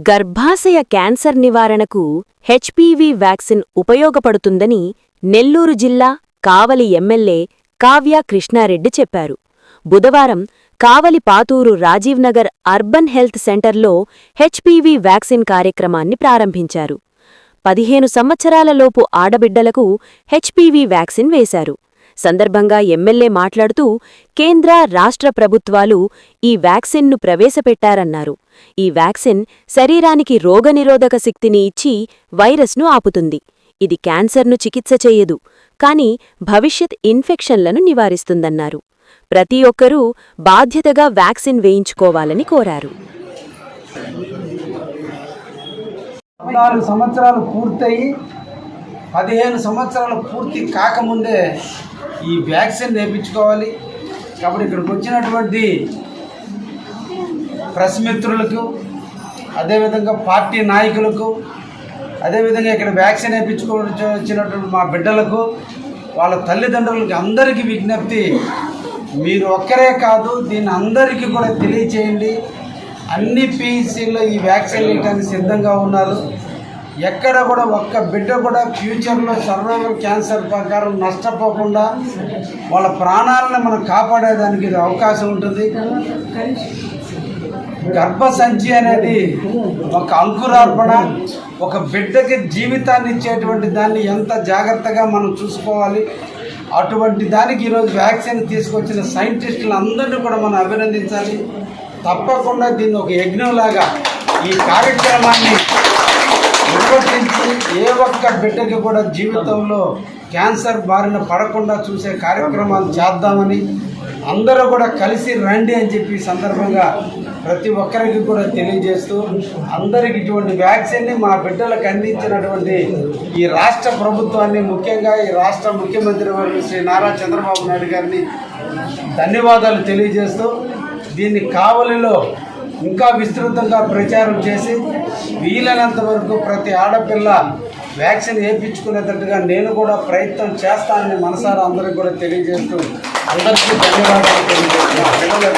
గర్భాశయ క్యాన్సర్ నివారణకు HPV vaccine ఉపయోగపడుతుందని నెల్లూరు జిల్లా కావలి ఎమ్మెల్యే కావ్య కృష్ణారెడ్డి చెప్పారు. బుధవారం కావలి పాతూరు రాజీవ్నగర్ అర్బన్ హెల్త్ సెంటర్లో హెచ్పివి వ్యాక్సిన్ కార్యక్రమాన్ని ప్రారంభించారు. 15 సంవత్సరాలలోపు ఆడబిడ్డలకు హెచ్పివి వ్యాక్సిన్ వేశారు. సందర్భంగా ఎమ్మెల్యే మాట్లాడుతూ కేంద్ర, రాష్ట్ర ప్రభుత్వాలు ఈ వ్యాక్సిన్ను ప్రవేశపెట్టారన్నారు. ఈ వ్యాక్సిన్ శరీరానికి రోగనిరోధక శక్తిని ఇచ్చి వైరస్ను ఆపుతుంది. ఇది క్యాన్సర్ను చికిత్స చేయదు, కానీ భవిష్యత్ ఇన్ఫెక్షన్లను నివారిస్తుందన్నారు. ప్రతి ఒక్కరూ బాధ్యతగా వ్యాక్సిన్ వేయించుకోవాలని కోరారు. 14 సంవత్సరాలు పూర్తయి 15 సంవత్సరాలు పూర్తి కాకముందే ఈ వ్యాక్సిన్ వేయించుకోవాలి. కాబట్టి ఇక్కడికి వచ్చినటువంటి ప్రెస్ మిత్రులకు, అదేవిధంగా పార్టీ నాయకులకు, అదేవిధంగా ఇక్కడ వ్యాక్సిన్ వేయించుకోవచ్చు వచ్చినటువంటి మా బిడ్డలకు, వాళ్ళ తల్లిదండ్రులకి అందరికీ విజ్ఞప్తి, మీరు ఒక్కరే కాదు దీన్ని అందరికీ కూడా తెలియచేయండి. అన్ని పిహెచ్సిల్లో ఈ వ్యాక్సిన్ ఇవ్వడానికి సిద్ధంగా ఉన్నారు. ఎక్కడ కూడా ఒక్క బిడ్డ కూడా ఫ్యూచర్లో సర్వైవల్ క్యాన్సర్ ప్రకారం నష్టపోకుండా వాళ్ళ ప్రాణాలను మనం కాపాడేదానికి ఇది అవకాశం ఉంటుంది. గర్భసంచి అనేది ఒక అంకురార్పణ, ఒక బిడ్డకి జీవితాన్ని ఇచ్చేటువంటి దాన్ని ఎంత జాగ్రత్తగా మనం చూసుకోవాలి. అటువంటి దానికి ఈరోజు వ్యాక్సిన్ తీసుకొచ్చిన సైంటిస్టులు అందరినీ కూడా మనం అభినందించాలి. తప్పకుండా దీన్ని ఒక యజ్ఞంలాగా ఈ కార్యక్రమాన్ని నిర్వర్తించి ఏ ఒక్క బిడ్డకి కూడా జీవితంలో క్యాన్సర్ బారిన పడకుండా చూసే కార్యక్రమాలు చేద్దామని అందరూ కూడా కలిసి రండి అని చెప్పి సందర్భంగా ప్రతి ఒక్కరికి కూడా తెలియజేస్తూ, అందరికి ఇటువంటి వ్యాక్సిన్ని మా బిడ్డలకు అందించినటువంటి ఈ రాష్ట్ర ప్రభుత్వాన్ని, ముఖ్యంగా ఈ రాష్ట్ర ముఖ్యమంత్రి వర్యులు శ్రీ నారా చంద్రబాబు నాయుడు గారిని ధన్యవాదాలు తెలియజేస్తూ, దీన్ని కావలిలో ఇంకా విస్తృతంగా ప్రచారం చేసి వీలైనంత వరకు ప్రతి ఆడపిల్ల వ్యాక్సిన్ వేయించుకునేటట్టుగా నేను కూడా ప్రయత్నం చేస్తానని మనసారా అందరికీ కూడా తెలియజేస్తూ అందరికీ ధన్యవాదాలు తెలియజేస్తున్నాను.